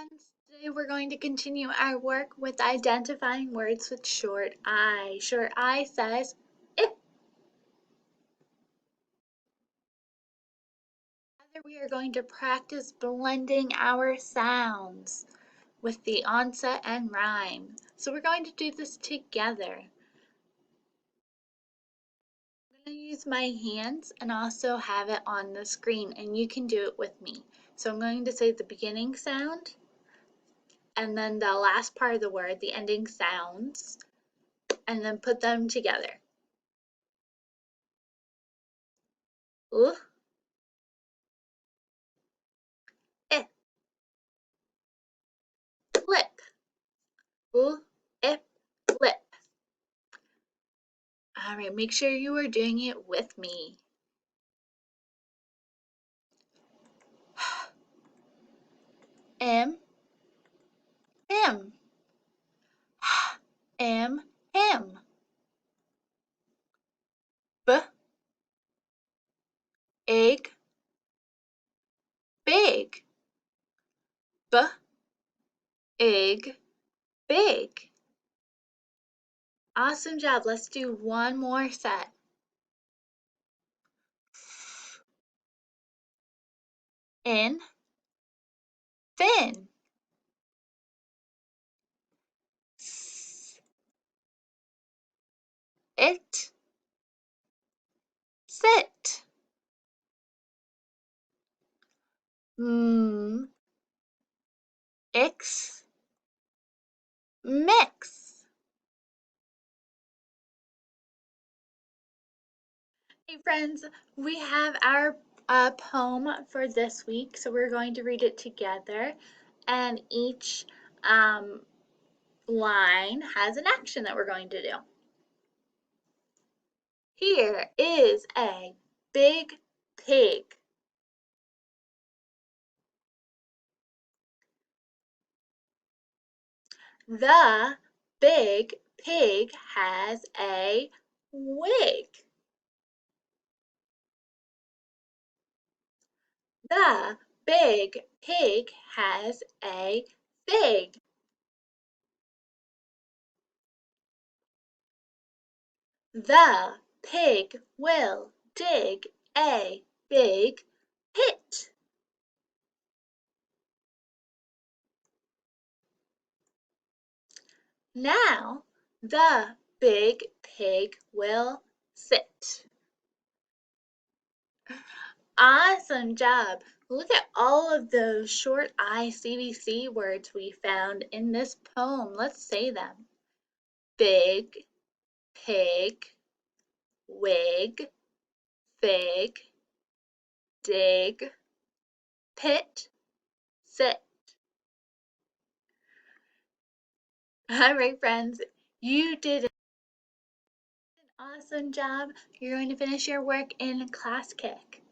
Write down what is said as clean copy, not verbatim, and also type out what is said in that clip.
Today we're going to continue our work with identifying words with short I. Short I says if. Together we are going to practice blending our sounds with the onset and rhyme. So we're going to do this together. I'm going to use my hands and also have it on the screen, and you can do it with me. So I'm going to say the beginning sound and then the last part of the word, the ending sounds, and then put them together. Ooh, if, flip. Ooh, if, flip. All right, make sure you are doing it with me. M, him. M, him. B, egg, big. B, egg, big. Awesome job. Let's do one more set. In, fin. S, it, sit. M, ix, mix. Hey friends, we have our poem for this week, so we're going to read it together, and each line has an action that we're going to do. Here is a big pig. The big pig has a wig. The big pig has a fig. The pig will dig a big pit. Now the big pig will sit. Awesome job. Look at all of those short I CVC words we found in this poem. Let's say them. Big, pig, wig, fig, dig, pit, sit. All right, friends, you did an awesome job. You're going to finish your work in class kick.